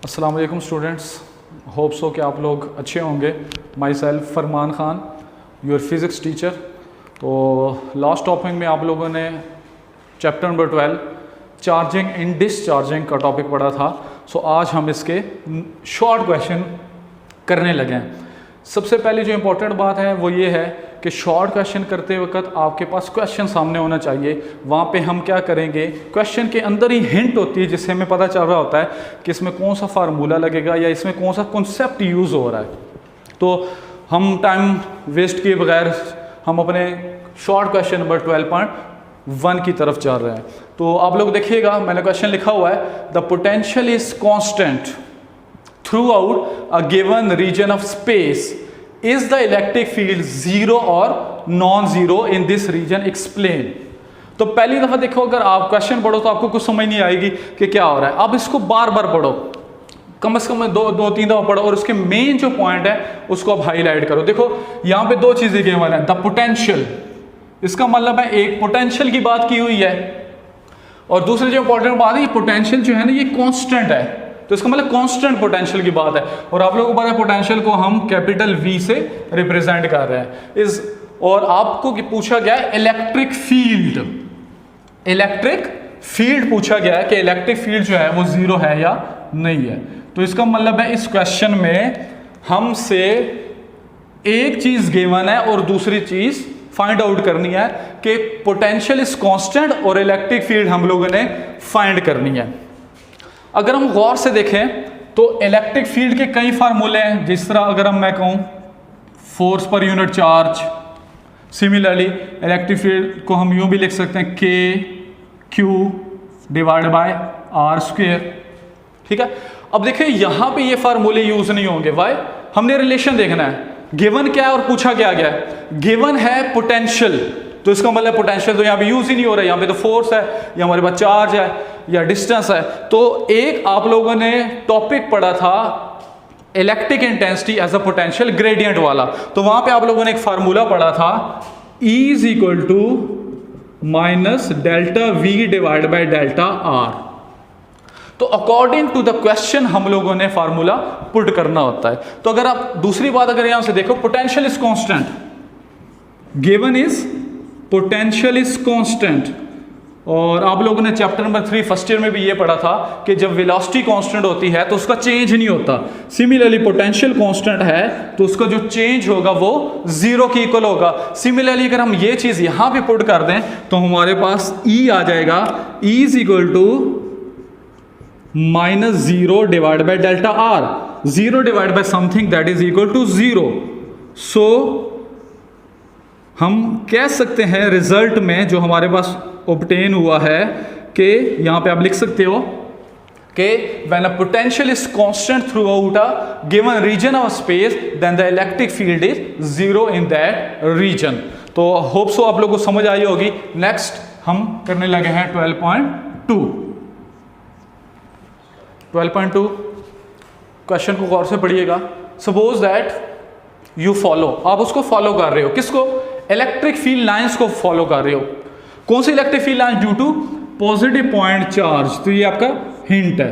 अस्सलाम वालेकुम students, hope so कि आप लोग अच्छे होंगे। My self Farman Khan, your physics teacher. तो लास्ट टॉपिक में आप लोगों ने chapter number 12 charging and discharging का टॉपिक पढ़ा था। सो आज हम इसके शॉर्ट क्वेश्चन करने लगे हैं। सबसे पहले जो इम्पोर्टेंट बात है वो ये है कि शॉर्ट क्वेश्चन करते वक्त आपके पास क्वेश्चन सामने होना चाहिए। वहाँ पे हम क्या करेंगे, क्वेश्चन के अंदर ही हिंट होती है जिससे हमें पता चल रहा होता है कि इसमें कौन सा फार्मूला लगेगा या इसमें कौन सा कॉन्सेप्ट यूज़ हो रहा है। तो हम टाइम वेस्ट किए बगैर हम अपने शॉर्ट क्वेश्चन नंबर 12.1 की तरफ चल रहे हैं। तो आप लोग देखिएगा, मैंने क्वेश्चन लिखा हुआ है, the potential is constant throughout a given region of space. Is the electric field zero or non-zero in this region? Explain. तो पहली दफ़ा देखो, अगर आप क्वेश्चन पढ़ो तो आपको कुछ समझ नहीं आएगी कि क्या हो रहा है। अब इसको बार बार पढ़ो, कम से कम दो तीन दफ़ा पढ़ो और उसके मेन जो पॉइंट है उसको आप हाईलाइट करो। देखो यहाँ पे दो चीज़ें गिवन है, द पोटेंशियल, इसका मतलब है एक पोटेंशियल की बात की हुई है और दूसरी जो इंपॉर्टेंट बात है, ये पोटेंशियल जो है ना ये कांस्टेंट है, तो इसका मतलब कांस्टेंट पोटेंशियल की बात है। और आप लोगों को पता है पोटेंशियल को हम कैपिटल V से रिप्रेजेंट कर रहे हैं और आपको पूछा गया है इलेक्ट्रिक फील्ड। इलेक्ट्रिक फील्ड पूछा गया है कि इलेक्ट्रिक फील्ड जो है वो जीरो है या नहीं है। तो इसका मतलब है इस क्वेश्चन में हमसे एक चीज गिवन है और दूसरी चीज फाइंड आउट करनी है कि पोटेंशियल इज कांस्टेंट और इलेक्ट्रिक फील्ड हम लोगों ने फाइंड करनी है। अगर हम गौर से देखें तो इलेक्ट्रिक फील्ड के कई फार्मूले हैं, जिस तरह अगर मैं कहूँ फोर्स पर unit charge. Similarly electric field को हम यूँ भी लिख सकते हैं K Q divide by R square. ठीक है, अब देखिए यहाँ पे ये फार्मूले यूज नहीं होंगे। वाई? हमने रिलेशन देखना है, गिवन क्या है और पूछा क्या गया है। गिवन है पोटेंशियल, तो इसका मतलब पोटेंशियल तो यहाँ पे यूज ही नहीं हो रहा है, यहाँ पे तो फोर्स है या हमारे पास चार्ज है या डिस्टेंस है। तो एक आप लोगों ने टॉपिक पढ़ा था electric intensity as a potential gradient वाला, तो वहां पे आप लोगों ने एक फार्मूला पढ़ा था E is equal to minus delta V divide by delta R। तो अकॉर्डिंग टू द क्वेश्चन हम लोगों ने फार्मूला पुट करना होता है। तो अगर आप दूसरी बात अगर यहां से देखो, potential is constant, given is potential is constant. और आप लोगों ने चैप्टर नंबर 3 फर्स्ट ईयर में भी ये पढ़ा था कि जब वेलोसिटी कांस्टेंट होती है तो उसका चेंज नहीं होता। सिमिलरली पोटेंशियल कांस्टेंट है तो उसका जो चेंज होगा वो जीरो की इक्वल होगा। सिमिलरली अगर हम ये चीज यहां पे पुट कर दें तो हमारे पास E आ जाएगा, E is equal to minus zero divide by delta R। Zero divide by something that is equal to zero. So हम कह सकते हैं रिजल्ट में जो हमारे पास ऑब्टेन हुआ है कि यहां पे आप लिख सकते हो कि when a potential is constant throughout a given region of space then the electric field is zero in that region. तो होप सो आप लोगों को समझ आई होगी। नेक्स्ट हम करने लगे हैं 12.2। 12.2 क्वेश्चन को गौर से पढ़िएगा। सपोज दैट यू फॉलो, आप उसको फॉलो कर रहे हो, किसको? इलेक्ट्रिक फील्ड लाइंस को फॉलो कर रहे हो। कौन सी electric field line? Due to positive point charge. तो ये आपका हिंट है,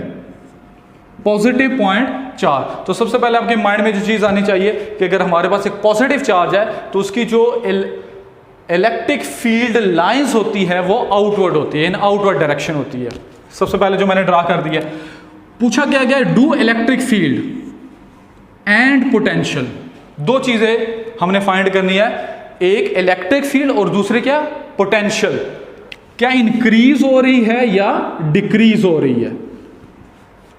पॉजिटिव पॉइंट चार्ज। तो सबसे पहले आपके माइंड में जो चीज आनी चाहिए कि अगर हमारे पास एक पॉजिटिव चार्ज है तो उसकी जो इलेक्ट्रिक फील्ड लाइंस होती है वो आउटवर्ड होती है, इन आउटवर्ड डायरेक्शन होती है। सबसे पहले जो मैंने ड्रा कर दिया, पूछा क्या गया, do electric field and potential, दो चीजें हमने फाइंड करनी है, एक इलेक्ट्रिक फील्ड और दूसरे क्या, पोटेंशियल, क्या इंक्रीज हो रही है या डिक्रीज हो रही है,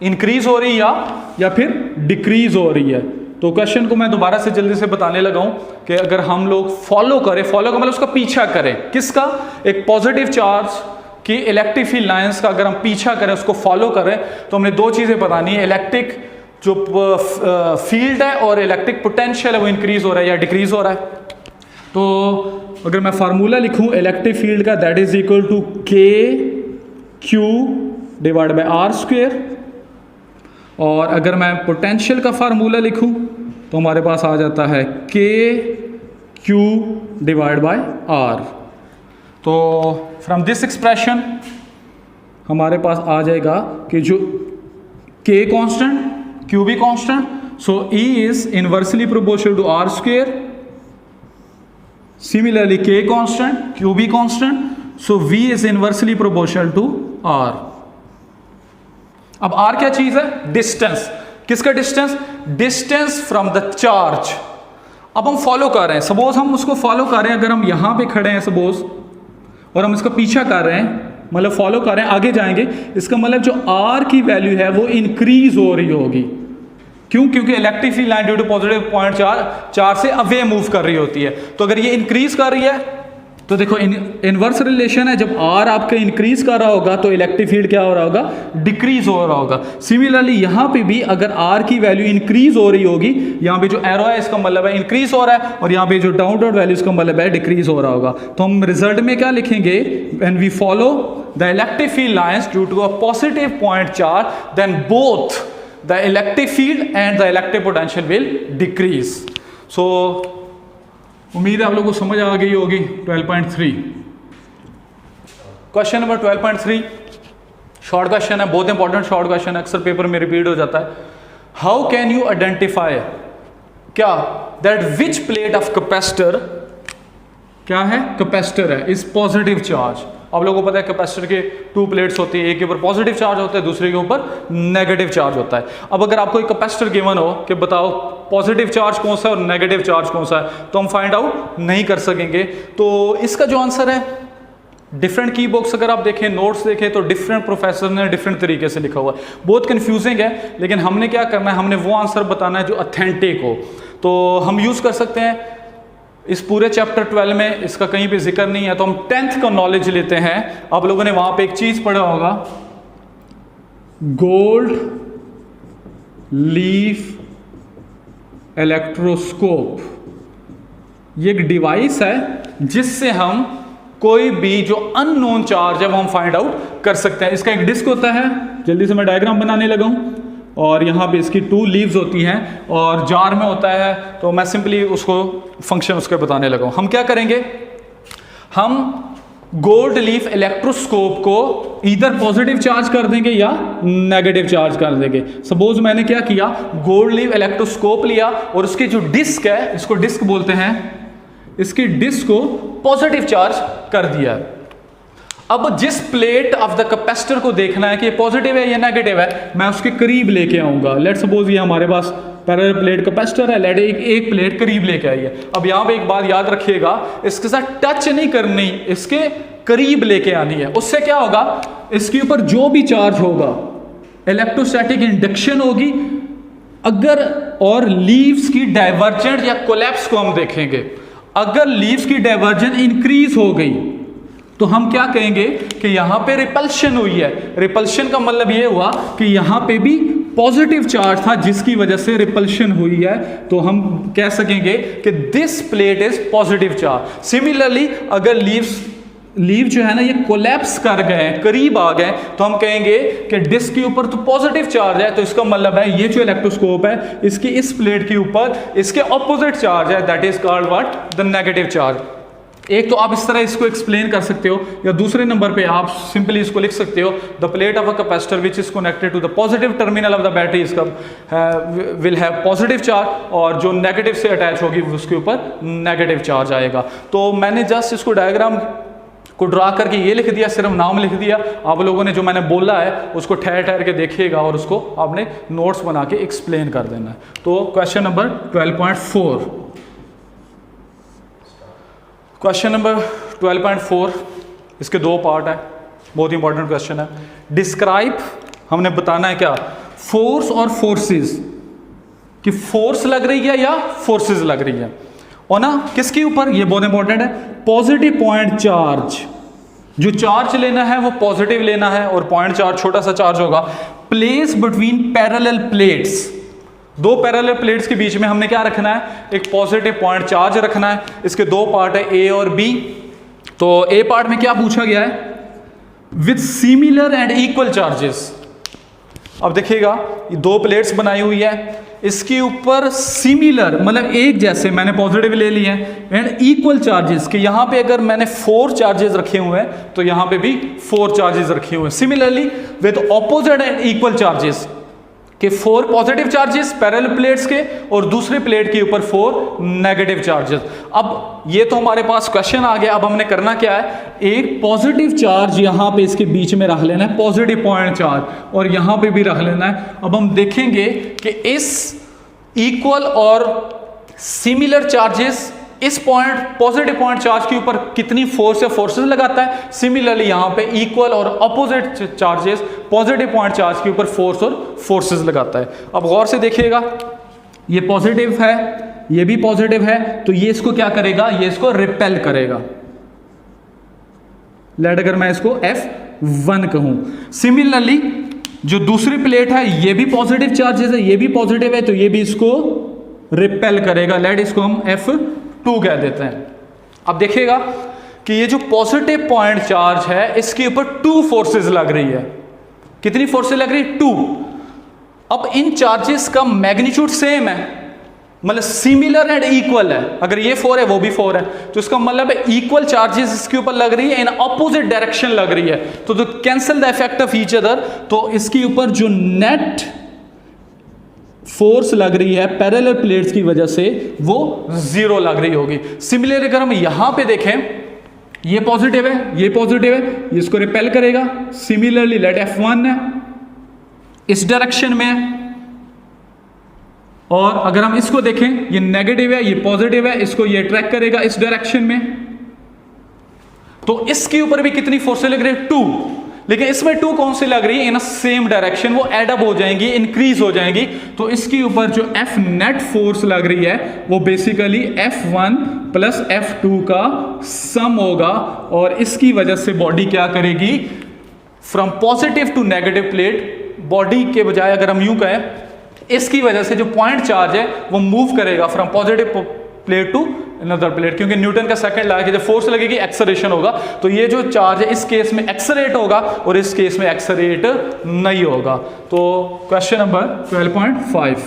इंक्रीज हो रही या फिर डिक्रीज हो रही है। तो क्वेश्चन को मैं दोबारा से जल्दी से बताने लगा हूं कि अगर हम लोग फॉलो करें, फॉलो का मतलब उसका पीछा करें, किसका? एक पॉजिटिव चार्ज की इलेक्ट्रिक फील्ड लाइंस का अगर हम पीछा करें, उसको फॉलो करें, तो हमने दो चीजें बतानी है, इलेक्ट्रिक जो फील्ड है और इलेक्ट्रिक पोटेंशियल है वो इंक्रीज हो रहा है या डिक्रीज हो रहा है। तो अगर मैं फार्मूला लिखूं इलेक्ट्रिक फील्ड का, that is equal to K Q divide by R square, और अगर मैं पोटेंशियल का फार्मूला लिखूं तो हमारे पास आ जाता है के क्यू डिवाइड बाय आर। तो फ्रॉम दिस एक्सप्रेशन हमारे पास आ जाएगा कि जो K constant, Q भी constant. So E is inversely proportional to R square. Similarly, K constant, Q भी constant. So V is inversely proportional to R. अब R क्या चीज है? डिस्टेंस. किसका distance? Distance from the charge. अब हम follow कर रहे हैं, सपोज हम उसको फॉलो कर रहे हैं, अगर हम यहां पे खड़े हैं सपोज और हम इसका पीछा कर रहे हैं, मतलब फॉलो कर रहे हैं, आगे जाएंगे, इसका मतलब जो R की वैल्यू है वो इंक्रीज हो रही होगी. क्यों? क्योंकि electric field line due to positive point charge से अवे मूव कर रही होती है. तो अगर ये इंक्रीज कर रही है तो देखो इनवर्स रिलेशन है, जब R आपका इंक्रीज कर रहा होगा तो इलेक्ट्रिक फील्ड क्या हो रहा होगा? डिक्रीज हो रहा होगा. सिमिलरली यहां पे भी अगर R की वैल्यू इंक्रीज हो रही होगी, यहां पे जो एरो है इसका मतलब है इंक्रीज हो रहा है, और यहां पे जो डाउनवर्ड वैल्यू इसका मतलब है डिक्रीज हो रहा होगा. तो हम रिजल्ट में क्या लिखेंगे? When we follow the electric field lines due to a positive point charge, then both the electric field and the electric potential will decrease. So उम्मीद है आप लोगों को समझ आ गई होगी. 12.3 क्वेश्चन नंबर 12.3 शॉर्ट क्वेश्चन है, बहुत इंपॉर्टेंट शॉर्ट क्वेश्चन है, अक्सर पेपर में रिपीट हो जाता है. हाउ कैन यू आइडेंटिफाई क्या that which plate of capacitor क्या है? कैपेसिटर है, इज पॉजिटिव चार्ज. आप लोगों को पता है कैपेसिटर के 2 प्लेट्स होती है, एक के ऊपर पॉजिटिव चार्ज होता है, दूसरे के ऊपर नेगेटिव चार्ज होता है. अब अगर आपको एक कैपेसिटर गिवन हो कि बताओ पॉजिटिव चार्ज कौन सा है और नेगेटिव चार्ज कौन सा है, तो हम फाइंड आउट नहीं कर सकेंगे. तो इसका जो आंसर है, डिफरेंट की बुक्स अगर आप देखें, नोट्स देखें, तो डिफरेंट प्रोफेसर ने डिफरेंट तरीके से लिखा हुआ है. बहुत कंफ्यूजिंग है, लेकिन हमने क्या करना है, हमने वो आंसर बताना है जो ऑथेंटिक हो. तो हम यूज़ कर सकते हैं इस पूरे चैप्टर 12 में, इसका कहीं भी जिक्र नहीं है, तो हम 10th का नॉलेज लेते हैं. आप लोगों ने वहां पे एक चीज पढ़ा होगा, गोल्ड लीफ इलेक्ट्रोस्कोप. ये एक डिवाइस है जिससे हम कोई भी जो अननोन चार्ज है वो हम फाइंड आउट कर सकते हैं. इसका एक डिस्क होता है, जल्दी से मैं डायग्राम बनाने लगा हूं, और यहाँ पे इसकी 2 लीव्स होती हैं, और जार में होता है. तो मैं सिंपली उसको फंक्शन उसके बताने लगा हूँ. हम क्या करेंगे, हम गोल्ड लीफ इलेक्ट्रोस्कोप को इधर पॉजिटिव चार्ज कर देंगे या नेगेटिव चार्ज कर देंगे. सपोज मैंने क्या किया, गोल्ड लीफ इलेक्ट्रोस्कोप लिया और उसकी जो डिस्क है, इसको डिस्क बोलते हैं, इसकी डिस्क को पॉजिटिव चार्ज कर दिया. अब जिस प्लेट ऑफ द कैपेसिटर को देखना है कि पॉजिटिव है या नेगेटिव है, मैं उसके करीब लेके आऊंगा. लेट सपोज ये हमारे पास पैरेलल प्लेट कैपेसिटर है, लेट एक प्लेट करीब लेके आई है. अब यहां पे एक बात याद रखिएगा, इसके साथ टच नहीं करनी, इसके करीब लेके आनी है. उससे क्या होगा, इसके ऊपर जो भी चार्ज होगा इलेक्ट्रोस्टैटिक इंडक्शन होगी. अगर और लीव्स की डाइवर्जेंट या कोलैप्स को हम देखेंगे, अगर लीव्स की डाइवर्जेंट इंक्रीज हो गई तो हम क्या कहेंगे कि यहां पे रिपल्शन हुई है. रिपल्शन का मतलब ये हुआ कि यहां पे भी पॉजिटिव चार्ज था जिसकी वजह से रिपल्शन हुई है. तो हम कह सकेंगे कि this plate is positive charge. Similarly अगर लीव जो है ना ये कोलैप्स कर गए, करीब आ गए, तो हम कहेंगे कि डिस्क के ऊपर तो पॉजिटिव चार्ज है, तो इसका मतलब है ये जो इलेक्ट्रोस्कोप है इसकी इस प्लेट के ऊपर इसके ऑपोजिट चार्ज है, that is called what, the negative charge. एक तो आप इस तरह इसको एक्सप्लेन कर सकते हो, या दूसरे नंबर पे आप सिंपली इसको लिख सकते हो, the plate of a capacitor which is connected to the positive terminal of the battery इसका विल हैव पॉजिटिव चार्ज, और जो नेगेटिव से अटैच होगी उसके ऊपर नेगेटिव चार्ज आएगा. तो मैंने जस्ट इसको डायग्राम को ड्रा करके ये लिख दिया, सिर्फ नाम लिख दिया. आप लोगों ने जो मैंने बोला है उसको ठहर ठहर के देखिएगा और उसको आपने नोट्स बना के एक्सप्लेन कर देना है. तो क्वेश्चन नंबर 12.4, क्वेश्चन नंबर 12.4, इसके 2 पार्ट है, बहुत इंपॉर्टेंट क्वेश्चन है. डिस्क्राइब, हमने बताना है क्या, फोर्स और फोर्सेस, कि फोर्स लग रही है या फोर्सेस लग रही है, और ना किसके ऊपर, ये बहुत इंपॉर्टेंट है, पॉजिटिव पॉइंट चार्ज. जो चार्ज लेना है वो पॉजिटिव लेना है, और पॉइंट चार्ज छोटा सा चार्ज होगा. Place between parallel plates, 2 parallel plates के बीच में हमने क्या रखना है, एक पॉजिटिव पॉइंट चार्ज रखना है. इसके 2 पार्ट है, ए और बी. तो ए पार्ट में क्या पूछा गया है, with similar and equal charges. अब देखिएगा ये 2 प्लेट्स बनाई हुई है, इसके ऊपर सिमिलर मतलब एक जैसे मैंने पॉजिटिव ले लिए हैं, एंड इक्वल चार्जेस, कि यहां पे अगर मैंने 4 चार्जेस रखे हुए हैं तो यहां पे भी 4 चार्जेस रखे हुए हैं. Similarly with opposite and equal charges, कि 4 पॉजिटिव चार्जेस पैरेलल प्लेट्स के और दूसरे प्लेट के ऊपर 4 नेगेटिव चार्जेस। अब ये तो हमारे पास क्वेश्चन आ गया। अब हमने करना क्या है, एक पॉजिटिव चार्ज यहां पे इसके बीच में रख लेना है, पॉजिटिव पॉइंट चार्ज, और यहां पे भी रख लेना है। अब हम देखेंगे कि इस इक्वल और सिमिलर चार्जेस इस पॉइंट पॉजिटिव पॉइंट चार्ज के ऊपर कितनी फोर्स या फोर्सेस लगाता है। सिमिलरली यहां पे इक्वल और opposite charges positive point charge के ऊपर फोर्स और फोर्सेस लगाता है। अब गौर से देखिएगा, ये पॉजिटिव है, ये भी पॉजिटिव है, तो ये इसको क्या करेगा, ये इसको रिपेल करेगा। लेट अगर मैं इसको F1 कहूं। सिमिलरली जो दूसरी प्लेट है ये भी पॉजिटिव चार्जेस है, ये भी पॉजिटिव है, तो ये भी इसको रिपेल करेगा। लेट इसको हम F2 कह देते हैं। अब देखिएगा कि ये जो पॉजिटिव पॉइंट चार्ज है इसके ऊपर 2 फोर्सेस लग रही है। कितनी फोर्सेस लग रही है, 2। अब इन चार्जेस का मैग्नीट्यूड सेम है, मतलब सिमिलर एंड इक्वल है। अगर ये 4 है वो भी 4 है, तो इसका मतलब है इक्वल चार्जेस इसके ऊपर लग रही है, इन अपोजिट डायरेक्शन लग रही है। तो cancel the effect of each other, तो इसके ऊपर जो नेट फोर्स लग रही है पैरेलल प्लेट्स की वजह से वो 0 लग रही होगी। सिमिलरली अगर हम यहां पे देखें, ये पॉजिटिव है, ये पॉजिटिव है, इसको रिपेल करेगा। सिमिलरली लेट F1 है, इस डायरेक्शन में है, और अगर हम इसको देखें, ये नेगेटिव है, ये पॉजिटिव है, इसको ये अट्रैक्ट करेगा इस डायरेक्शन में। तो इसके ऊपर भी कितनी फोर्सेस लग रही है, 2। लेकिन इसमें 2 कौन सी लग रही है, इन सेम डायरेक्शन, वो एड अप हो जाएंगी, इंक्रीज हो जाएंगी। तो इसके ऊपर जो F नेट फोर्स लग रही है वो बेसिकली F1 प्लस F2 का सम होगा, और इसकी वजह से बॉडी क्या करेगी, from positive to negative plate, body के बजाय अगर हम यूं कहें, इसकी वजह से जो पॉइंट चार्ज है वो मूव करेगा from positive plate to another plate, क्योंकि न्यूटन का सेकंड लॉ है कि जब फोर्स लगेगी एक्सेलरेशन होगा। तो ये जो चार्ज है इस केस में एक्सेलरेट होगा और इस केस में एक्सेलरेट नहीं होगा। तो क्वेश्चन नंबर 12.5,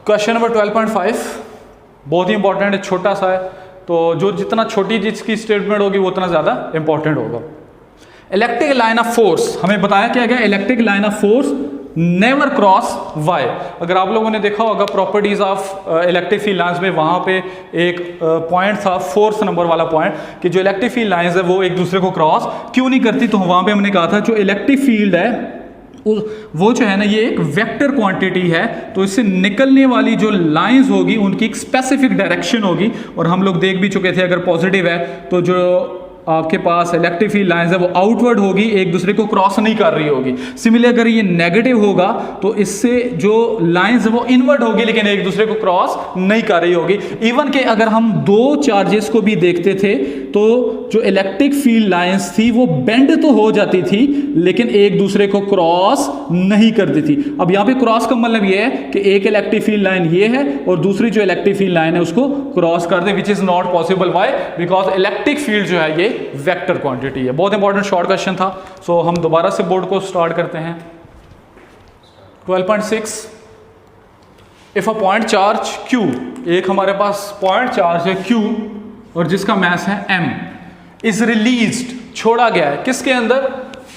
क्वेश्चन नंबर 12.5 बहुत ही इंपॉर्टेंट है, छोटा सा है, तो जो जितना छोटी जिसकी स्टेटमेंट होगी वो उतना ज्यादा इंपॉर्टेंट होगा। इलेक्ट्रिक लाइन ऑफ फोर्स, हमें बताया क्या गया, electric line of force never cross why. अगर आप लोगों ने देखा होगा properties of electric field lines में, वहां पे एक पॉइंट था 4th नंबर वाला पॉइंट, कि जो इलेक्ट्रिक फील्ड लाइंस है वो एक दूसरे को क्रॉस क्यों नहीं करती। तो वहां पे हमने कहा था जो इलेक्ट्रिक फील्ड है वो जो है ना, ये एक वेक्टर क्वांटिटी है, तो इससे निकलने वाली जो लाइंस होगी उनकी एक स्पेसिफिक डायरेक्शन होगी। और हम लोग देख भी चुके थे, अगर पॉजिटिव है तो जो आपके पास इलेक्ट्रिक फील्ड लाइंस है वो आउटवर्ड होगी, एक दूसरे को क्रॉस नहीं कर रही होगी। सिमिलर अगर ये नेगेटिव होगा तो इससे जो लाइंस है वो इनवर्ड होगी, लेकिन एक दूसरे को क्रॉस नहीं कर रही होगी। इवन के अगर हम 2 चार्जेस को भी देखते थे तो जो इलेक्ट्रिक फील्ड लाइंस थी वो बेंड तो हो जाती थी, लेकिन एक दूसरे को क्रॉस नहीं करती थी। अब यहाँ पे क्रॉस का मतलब ये है कि एक इलेक्ट्रिक फील्ड लाइन ये है और दूसरी जो इलेक्ट्रिक फील्ड लाइन है उसको क्रॉस कर दे, which is not possible. Why? Because electric field जो है ये वेक्टर क्वांटिटी है। बहुत इंपॉर्टेंट शॉर्ट क्वेश्चन था। सो हम दोबारा से बोर्ड को स्टार्ट करते हैं। 12.6, if a point charge Q, एक हमारे पास पॉइंट चार्ज है Q और जिसका मास है m, इज रिलीज्ड, छोड़ा गया है किसके अंदर,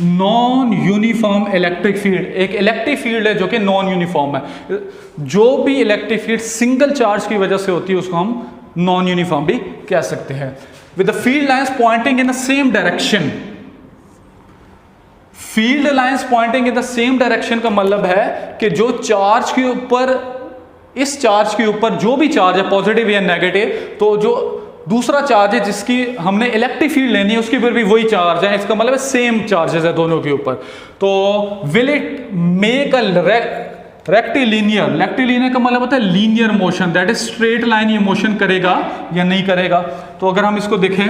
नॉन यूनिफॉर्म इलेक्ट्रिक फील्ड। एक इलेक्ट्रिक फील्ड है जो कि नॉन यूनिफॉर्म है। जो भी इलेक्ट्रिक फील्ड सिंगल चार्ज की वजह से होती है उसको हम नॉन यूनिफॉर्म भी कह सकते हैं। with the field lines pointing in the same direction, field lines pointing in the same direction का मतलब है कि जो चार्ज के ऊपर, इस चार्ज के ऊपर जो भी चार्ज है पॉजिटिव या नेगेटिव, तो जो दूसरा चार्ज है जिसकी हमने इलेक्ट्रिक फील्ड लेनी है उसके ऊपर भी वही चार्ज है, इसका मतलब है सेम चार्जेस है दोनों के ऊपर। तो will it make a rectilinear का मतलब होता है linear motion, that is straight line, ये मोशन करेगा या नहीं करेगा। तो अगर हम इसको देखें,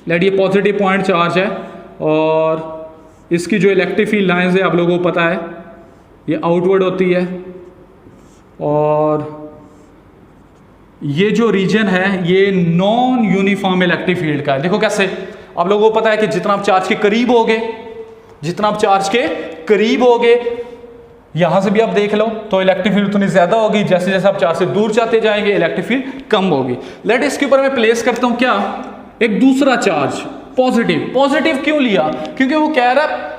लेट ये पॉजिटिव पॉइंट चार्ज है और इसकी जो इलेक्ट्रिक फील्ड लाइंस है आप लोगों को पता है ये आउटवर्ड होती है, और ये जो रीजन है ये नॉन यूनिफॉर्म इलेक्ट्रिक फील्ड का है। देखो कैसे, आप लोगों को पता है कि जितना आप चार्ज के करीब होगे, जितना आप चार्ज के करीब होगे, यहां से भी आप देख लो तो इलेक्ट्रिक फील्ड उतनी ज्यादा होगी, जैसे जैसे आप चार्ज से दूर जाते जाएंगे इलेक्ट्रिक फील्ड कम होगी। लेट इसके ऊपर मैं प्लेस करता हूं क्या, एक दूसरा चार्ज पॉजिटिव। पॉजिटिव क्यों लिया, क्योंकि वो कह रहा है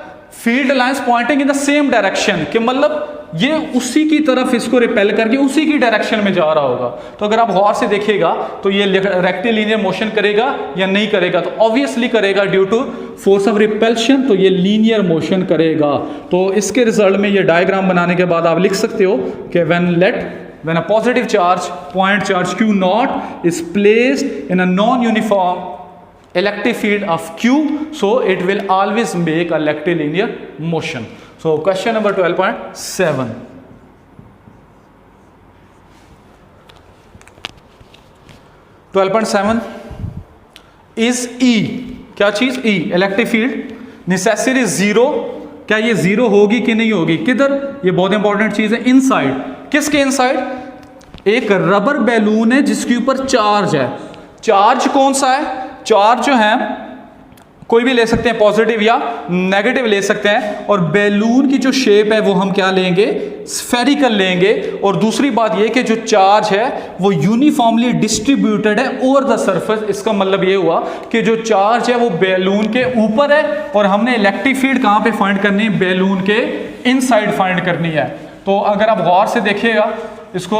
field lines pointing in the same direction, कि मतलब ये उसी की तरफ इसको रिपेल करके उसी की डायरेक्शन में जा रहा होगा। तो अगर आप गौर से देखिएगा तो ये रेक्टिलिनियर मोशन करेगा या नहीं करेगा, तो ऑब्वियसली करेगा due to force of repulsion, तो ये लीनियर मोशन करेगा। तो इसके रिजल्ट में ये डायग्राम बनाने के बाद आप लिख सकते हो कि when a positive charge, point charge Q naught is placed in a non-uniform electric field of Q, so it will always make a rectilinear motion. So question number 12.7. 12.7 is E, क्या चीज E, electric field necessary zero, क्या ये zero होगी कि नहीं होगी, किधर, ये बहुत इंपॉर्टेंट चीज है, इनसाइड। किसके इनसाइड? एक रबर बैलून है जिसके ऊपर चार्ज है। चार्ज कौन सा है? चार्ज जो है कोई भी ले सकते हैं, पॉजिटिव या नेगेटिव ले सकते हैं, और बैलून की जो शेप है वो हम क्या लेंगे, स्फेरिकल लेंगे। और दूसरी बात ये कि जो चार्ज है वो यूनिफॉर्मली डिस्ट्रीब्यूटेड है ओवर द सरफेस। इसका मतलब ये हुआ कि जो चार्ज है वो बैलून के ऊपर है, और हमने इलेक्ट्रिक फील्ड कहाँ पे फाइंड करनी है, बैलून के इनसाइड फाइंड करनी है। तो अगर आप गौर से देखिएगा इसको,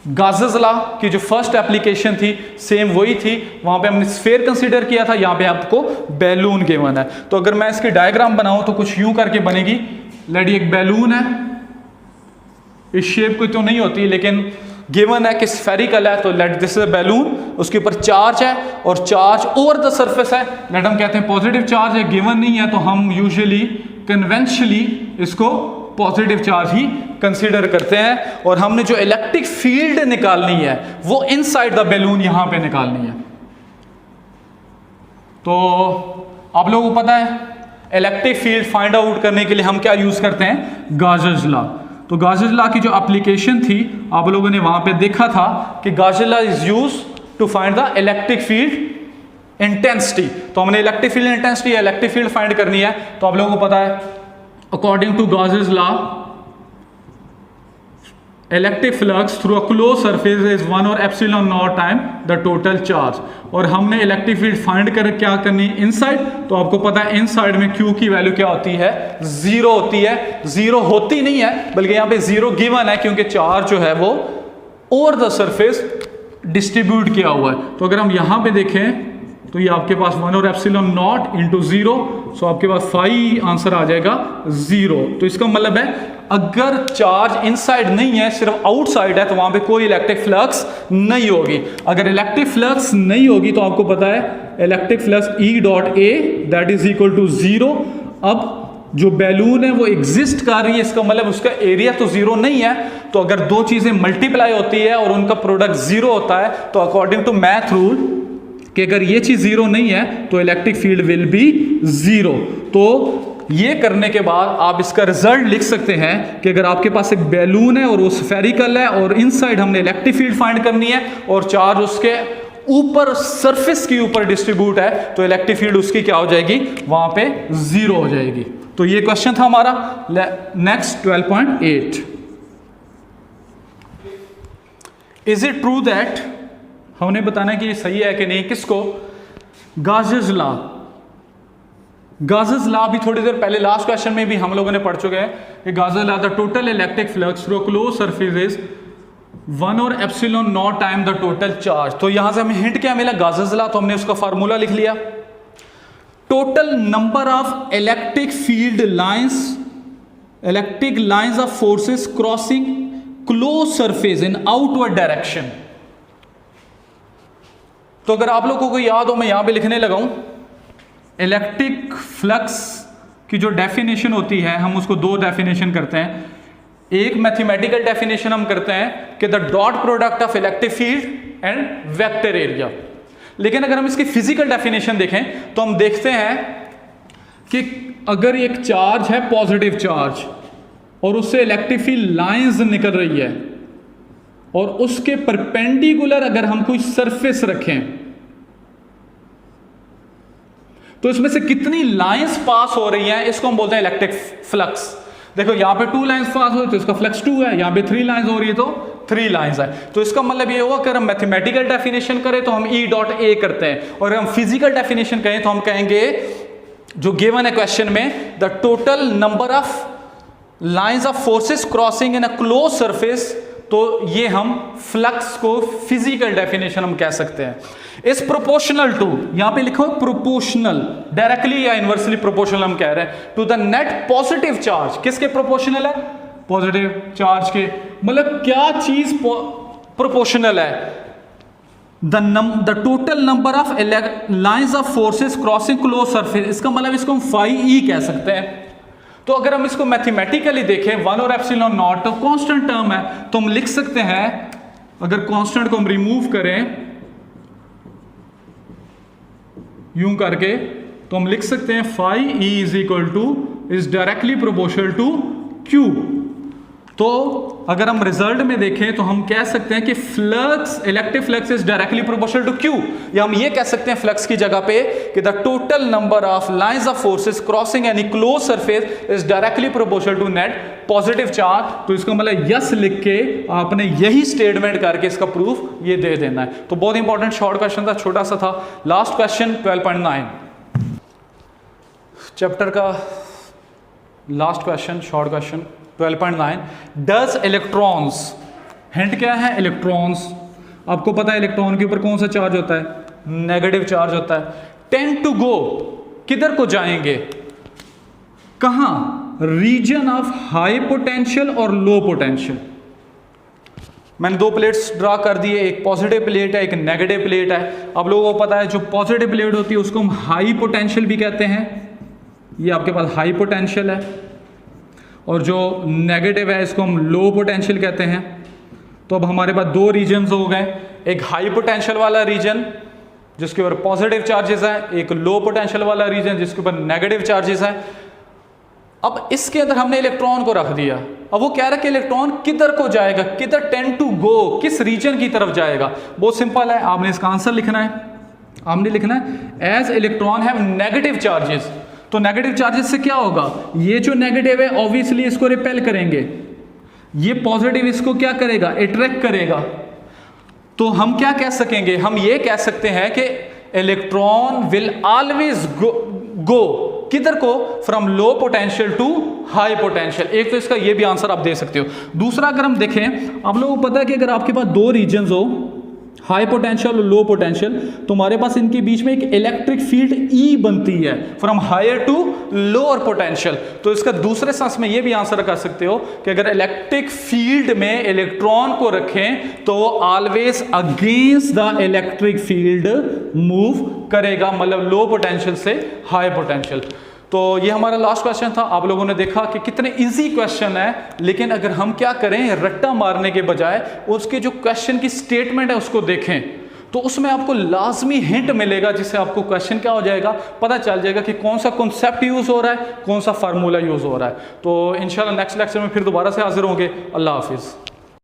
गाजेस लॉ की जो फर्स्ट एप्लीकेशन थी सेम वही थी, वहां पे हमने स्फीयर कंसीडर किया था, यहां पे आपको बैलून गिवन है। तो अगर मैं इसकी डायग्राम बनाऊं तो कुछ यूं करके बनेगी। लेडी एक बैलून है, इस शेप को तो नहीं होती लेकिन गिवन है कि स्फेरिकल है, तो let this is a balloon, उसके ऊपर चार्ज है और चार्ज ओवर द सरफेस है, लेट हम कहते हैं पॉजिटिव चार्ज है, गिवन नहीं है तो हम यूजुअली कन्वेंशनली इसको पॉजिटिव चार्ज ही कंसीडर करते हैं। और हमने जो इलेक्ट्रिक फील्ड निकालनी है वो इनसाइड द बैलून यहां पे निकालनी है। तो आप लोगों को पता है इलेक्ट्रिक फील्ड फाइंड आउट करने के लिए हम क्या यूज करते हैं, गाजेस लॉ। तो गाजेस लॉ की जो एप्लीकेशन थी आप लोगों ने वहां पे देखा था कि Gauss's law is use to find the electric field intensity. तो हमने इलेक्ट्रिक फील्ड इंटेंसिटी या इलेक्ट्रिक फील्ड फाइंड करनी है। तो आप लोगों को पता है according to Gauss's law, electric flux through a closed surface is 1 और epsilon naught time the total charge। और हमने इलेक्ट्रिक फील्ड फाइंड कर क्या करनी है, इनसाइड। तो आपको पता है इनसाइड में Q की वैल्यू क्या होती है, जीरो होती है। जीरो होती नहीं है बल्कि यहाँ पे जीरो गिवन है क्योंकि चार्ज जो है वो ओवर द सरफेस डिस्ट्रीब्यूट किया हुआ है। तो अगर हम यहाँ पे देखें तो ये आपके पास 1 और एप्सिलॉन नॉट इंटू जीरो, सो आपके पास 5 आंसर आ जाएगा 0। तो इसका मतलब है अगर चार्ज इनसाइड नहीं है सिर्फ आउटसाइड है तो वहां पे कोई इलेक्ट्रिक फ्लक्स नहीं होगी। अगर इलेक्ट्रिक फ्लक्स नहीं होगी तो आपको पता है electric flux E dot A that is equal to 0। अब जो बैलून है वो एग्जिस्ट कर रही है, इसका मतलब उसका एरिया तो 0 नहीं है। तो अगर दो चीजें मल्टीप्लाई होती है और उनका प्रोडक्ट 0 होता है तो अकॉर्डिंग टू मैथ रूल कि अगर ये चीज 0 नहीं है तो इलेक्ट्रिक फील्ड विल बी 0। तो ये करने के बाद आप इसका रिजल्ट लिख सकते हैं कि अगर आपके पास एक बैलून है और वो स्फेरिकल है और इनसाइड हमने इलेक्ट्रिक फील्ड फाइंड करनी है और चार्ज उसके ऊपर सरफेस के ऊपर डिस्ट्रीब्यूट है तो इलेक्ट्रिक फील्ड उसकी क्या हो जाएगी, वहां पे 0 हो जाएगी। तो ये क्वेश्चन था हमारा। Next 12.8, is it true that, हमने बताना कि ये सही है कि नहीं, किसको, गाजेस लॉ। गाजेस लॉ भी थोड़ी देर पहले लास्ट क्वेश्चन में भी हम लोगों ने पढ़ चुके हैं कि Gauss's law the total electric flux through close surface is 1 और epsilon naught time the total charge. तो यहां से हमें हिंट क्या मिला, गाजेस लॉ, तो हमने उसका फार्मूला लिख लिया। Total number of electric field lines, electric lines of forces crossing close surface in outward direction. तो अगर आप लोगों को याद हो मैं यहां पे लिखने लगा हूं, इलेक्ट्रिक फ्लक्स की जो डेफिनेशन होती है हम उसको दो डेफिनेशन करते हैं। एक मैथमेटिकल डेफिनेशन हम करते हैं कि the dot product of electric field and vector area. लेकिन अगर हम इसकी फिजिकल डेफिनेशन देखें तो हम देखते हैं कि अगर एक चार्ज है पॉजिटिव चार्ज और उससे इलेक्ट्रिक फील्ड लाइंस निकल रही है और उसके परपेंडिकुलर अगर हम कोई सरफेस रखें तो इसमें से कितनी लाइंस पास हो रही हैं, इसको हम बोलते हैं इलेक्ट्रिक फ्लक्स। देखो यहां पे 2 लाइंस पास हो रही है तो इसका फ्लक्स 2 है, यहां पे 3 लाइंस हो रही है तो 3 लाइंस है। तो इसका मतलब ये हुआ कि अगर हम मैथमेटिकल डेफिनेशन करें तो हम E डॉट A करते हैं और हम फिजिकल डेफिनेशन कहें तो हम कहेंगे जो गिवन है क्वेश्चन में, the total number of lines of forces crossing in a close surface, तो ये हम फ्लक्स को फिजिकल डेफिनेशन हम कह सकते हैं, इज प्रोपोर्शनल टू, यहां पे लिखो प्रोपोर्शनल, डायरेक्टली या इनवर्सली प्रोपोर्शनल हम कह रहे हैं, to the net positive charge. किसके प्रोपोर्शनल है? पॉजिटिव चार्ज के। मतलब क्या चीज प्रोपोर्शनल है? The total number of lines of forces crossing close surface, इसका मतलब इसको हम फाई ई कह सकते हैं। तो अगर हम इसको मैथमेटिकली देखें, 1 और एप्सिलॉन नॉट तो कांस्टेंट टर्म है, तो हम लिख सकते हैं, अगर कांस्टेंट को हम रिमूव करें यूं करके, तो हम लिख सकते हैं phi E is equal to is directly proportional to q. तो अगर हम रिजल्ट में देखें तो हम कह सकते हैं कि flux, electric flux is directly proportional to q, या हम ये कह सकते हैं फ्लक्स की जगह पे कि the total number of lines of forces crossing any close surface is directly proportional to net positive charge. तो इसका मतलब यस लिख के आपने यही स्टेटमेंट करके इसका प्रूफ ये दे देना है। तो बहुत इंपॉर्टेंट शॉर्ट क्वेश्चन था, छोटा सा था। लास्ट क्वेश्चन 12.9 चैप्टर का last question, short question 12.9, does electrons, hint क्या है? इलेक्ट्रॉन्स, आपको पता है इलेक्ट्रॉन के ऊपर कौन सा चार्ज होता है? नेगेटिव चार्ज होता है। टेंड टू गो, किधर को जाएंगे? कहां? रीजन ऑफ हाई पोटेंशियल और लो पोटेंशियल। मैंने 2 प्लेट्स ड्रा कर दिए, एक पॉजिटिव प्लेट है, एक नेगेटिव प्लेट है। अब लोगों को पता है जो पॉजिटिव प्लेट होती है उसको हम हाई पोटेंशियल भी कहते हैं, ये आपके पास हाई पोटेंशियल है, और जो नेगेटिव है इसको हम लो पोटेंशियल कहते हैं। तो अब हमारे पास 2 रीजन्स हो गए, एक हाई पोटेंशियल वाला रीजन जिसके ऊपर पॉजिटिव चार्जेस है, एक लो पोटेंशियल वाला रीजन जिसके ऊपर नेगेटिव चार्जेस है। अब इसके अंदर हमने इलेक्ट्रॉन को रख दिया, अब वो कह रहा है कि इलेक्ट्रॉन किधर को जाएगा, किधर टेंड टू गो, किस रीजन की तरफ जाएगा। बहुत सिंपल है, आपने इसका आंसर लिखना है। आपने लिखना है as electron have negative charges. तो नेगेटिव चार्जेस से क्या होगा? ये जो नेगेटिव है ऑब्वियसली इसको रिपेल करेंगे, ये पॉजिटिव इसको क्या करेगा? अट्रैक्ट करेगा। तो हम क्या कह सकेंगे? हम ये कह सकते हैं कि इलेक्ट्रॉन विल ऑलवेज गो किधर को? From low potential to high potential. एक तो इसका ये भी आंसर आप दे सकते हो। दूसरा अगर हम देखें, आप लोगों को पता है कि अगर आपके पास 2 रीजन्स हो, हाई पोटेंशियल और लो पोटेंशियल, तो हमारे पास इनके बीच में एक इलेक्ट्रिक फील्ड ई बनती है from higher to lower potential. तो इसका दूसरे सेंस में ये भी आंसर कर सकते हो कि अगर इलेक्ट्रिक फील्ड में इलेक्ट्रॉन को रखें तो वो always against the electric field move करेगा, मतलब लो पोटेंशियल से हाई पोटेंशियल। तो ये हमारा लास्ट क्वेश्चन था। आप लोगों ने देखा कि कितने इजी क्वेश्चन है, लेकिन अगर हम क्या करें, रट्टा मारने के बजाय उसके जो क्वेश्चन की स्टेटमेंट है उसको देखें, तो उसमें आपको लाजमी हिंट मिलेगा, जिससे आपको क्वेश्चन क्या हो जाएगा, पता चल जाएगा कि कौन सा कॉन्सेप्ट यूज हो रहा है, कौन सा फार्मूला यूज हो रहा है। तो इंशाल्लाह नेक्स्ट लेक्चर में फिर दोबारा से हाजिर होंगे। अल्लाह हाफिज़।